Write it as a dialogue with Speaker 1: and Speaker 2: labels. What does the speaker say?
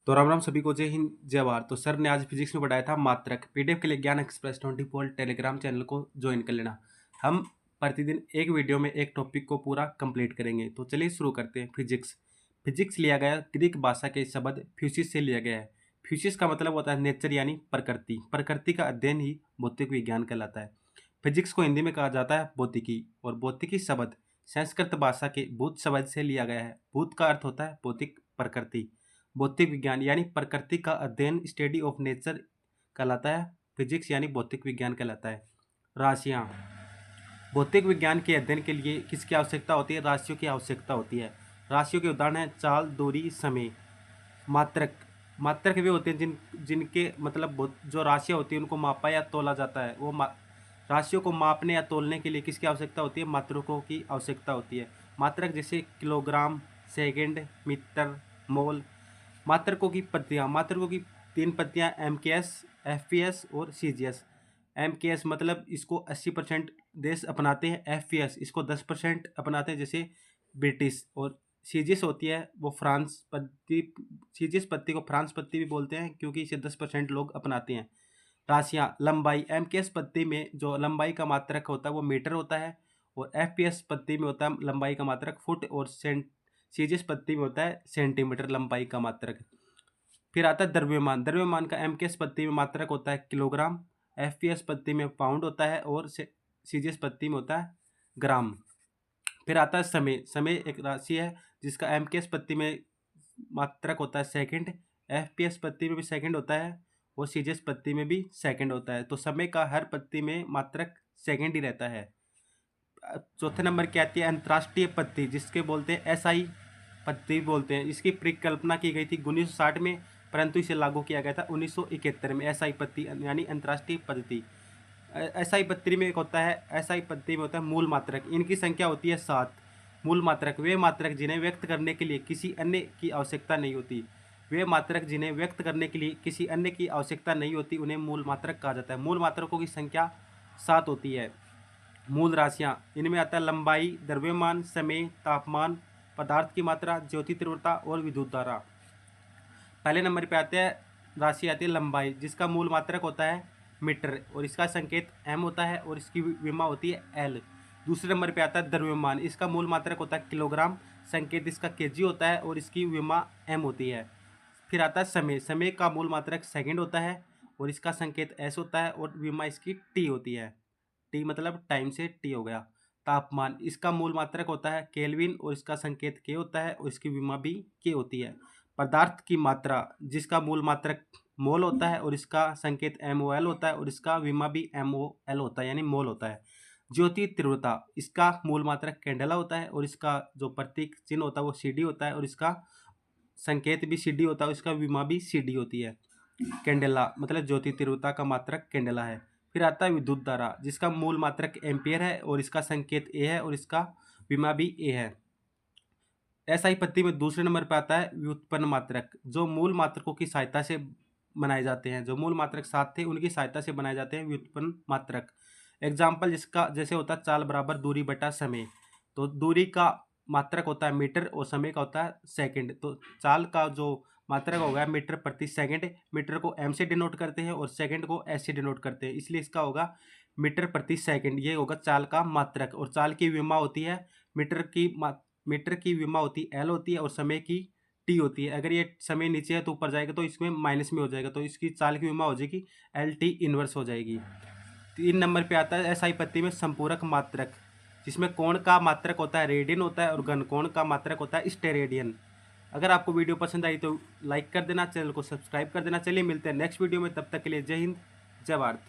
Speaker 1: तो राम राम सभी को, जय हिंद जय भारत। तो सर ने आज फिजिक्स में पढ़ाया था मात्रक। पीडीएफ के लिए ज्ञान एक्सप्रेस 24 टेलीग्राम चैनल को ज्वाइन कर लेना। हम प्रतिदिन एक वीडियो में एक टॉपिक को पूरा कंप्लीट करेंगे। तो चलिए शुरू करते हैं। फिजिक्स लिया गया ग्रीक भाषा के शब्द फ्यूसिस से लिया गया है। फ्यूसिस का मतलब होता है नेचर यानी प्रकृति। प्रकृति का अध्ययन ही भौतिक विज्ञान कहलाता है। फिजिक्स को हिंदी में कहा जाता है भौतिकी, और भौतिकी शब्द संस्कृत भाषा के भूत शब्द से लिया गया है। भूत का अर्थ होता है भौतिक प्रकृति। भौतिक विज्ञान यानी प्रकृति का अध्ययन, स्टडी ऑफ नेचर कहलाता है। फिजिक्स यानी भौतिक विज्ञान कहलाता है। राशियाँ, भौतिक विज्ञान के अध्ययन के लिए किसकी आवश्यकता होती है? राशियों की आवश्यकता होती है। राशियों के उदाहरण हैं चाल, दूरी, समय। मात्रक वे होते हैं जिनके मतलब जो राशियाँ होती हैं उनको मापा या तोला जाता है। राशियों को मापने या तोलने के लिए किसकी आवश्यकता होती है? मात्रकों की आवश्यकता होती है। मात्रक जैसे किलोग्राम, सेकंड, मीटर, मोल। मात्रकों की 3 पत्तियाँ MKS, FPS और CGS। MKS मतलब इसको 80% देश अपनाते हैं। FPS इसको 10% अपनाते हैं, जैसे ब्रिटिश। और CGS होती है वो फ्रांस पत्ती। CGS पत्ती को फ्रांस पत्ती भी बोलते हैं क्योंकि इसे 10% लोग अपनाते हैं। राशियाँ, लंबाई। MKS पत्ती में जो लंबाई का मात्रक होता है वो मीटर होता है, और FPS पत्ती में होता है लंबाई का मात्रक फुट, और CGS पत्ती में होता है सेंटीमीटर लंबाई का मात्रक। फिर आता है द्रव्यमान। द्रव्यमान का MKS पत्ती में मात्रक होता है किलोग्राम, FPS पत्ती में पाउंड होता है, और CGS पत्ती में होता है ग्राम। फिर आता है समय। समय एक राशि है जिसका MKS पत्ती में मात्रक होता है सेकंड, FPS पत्ती में भी सेकंड होता है, और CGS पत्ती में भी सेकंड होता है। तो समय का हर पत्ती में मात्रक सेकंड ही रहता है। चौथे नंबर की आती है अंतर्राष्ट्रीय पत्ती, जिसके बोलते हैं SI पत्ती बोलते हैं। इसकी परिकल्पना की गई थी 1960 में, परंतु इसे लागू किया गया था 1971 में। SI पत्ती यानी अंतर्राष्ट्रीय पद्धति। SI पत्ती में एक होता है, SI पत्ती में होता है मूल मात्रक। इनकी संख्या होती है 7। मूल मात्रक वे मात्रक जिन्हें व्यक्त करने के लिए किसी अन्य की आवश्यकता नहीं होती। वे मात्रक जिन्हें व्यक्त करने के लिए किसी अन्य की आवश्यकता नहीं होती उन्हें मूल मात्रक कहा जाता है। मूल मात्रकों की संख्या 7 होती है। मूल राशियाँ, इनमें आता है लंबाई, द्रव्यमान, समय, तापमान, पदार्थ की मात्रा, ज्योति तीव्रता और विद्युत धारा। पहले नंबर पे आते हैं राशि आती है लंबाई, जिसका मूल मात्रक होता है मीटर, और इसका संकेत M होता है, और इसकी विमा होती है L। दूसरे नंबर पे आता है द्रव्यमान। इसका मूल मात्रक होता है किलोग्राम, संकेत इसका kg होता है, और इसकी विमा M होती है। फिर आता है समय। समय का मूल मात्रक सेकंड होता है, और इसका संकेत S होता है, और विमा इसकी T होती है। T मतलब टाइम से T हो गया। तापमान, इसका मूल मात्रक होता है केल्विन, और इसका संकेत K होता है, और इसकी विमा भी K होती है। पदार्थ की मात्रा, जिसका मूल मात्रक मोल होता है, और इसका संकेत MOL होता है, और इसका विमा भी MOL होता है यानी मोल होता है। ज्योति तीव्रता, इसका मूल मात्रक कैंडेला होता है, और इसका जो प्रतीक चिन्ह होता है वो CD होता है, और इसका संकेत भी CD होता है, इसका विमा भी CD होती है। कैंडेला मतलब ज्योति तीव्रता का मात्रक कैंडेला है। फिर आता है विद्युत धारा, जिसका मूल मात्रक एम्पियर है, और इसका संकेत A है, और इसका विमा भी A है। SI पत्ती में दूसरे नंबर पर आता है व्युत्पन्न मात्रक, जो मूल मात्रकों की सहायता से बनाए जाते हैं। जो मूल मात्रक 7 थे उनकी सहायता से बनाए जाते हैं व्युत्पन्न मात्रक। एग्जाम्पल जिसका जैसे होता है चाल बराबर दूरी बटा समय। तो दूरी का मात्रक होता है मीटर, और समय का होता है सेकंड। तो चाल का जो मात्रक होगा मीटर प्रति सेकंड। मीटर को M से डिनोट करते हैं, और सेकंड को S से डिनोट करते हैं, इसलिए इसका होगा मीटर प्रति सेकंड। ये होगा चाल का मात्रक। और चाल की विमा होती है मीटर की विमा होती है L होती है, और समय की T होती है। अगर ये समय नीचे है तो ऊपर जाएगा तो इसमें माइनस में हो जाएगा, तो इसकी चाल की विमा हो जाएगी LT इनवर्स हो जाएगी। 3 नंबर पे आता है SI पत्ती में संपूरक मात्रक, जिसमें कोण का मात्रक होता है रेडियन होता है, और घनकोण का मात्रक होता है स्टेरेडियन। अगर आपको वीडियो पसंद आई तो लाइक कर देना, चैनल को सब्सक्राइब कर देना। चलिए मिलते हैं नेक्स्ट वीडियो में, तब तक के लिए जय हिंद जय भारत।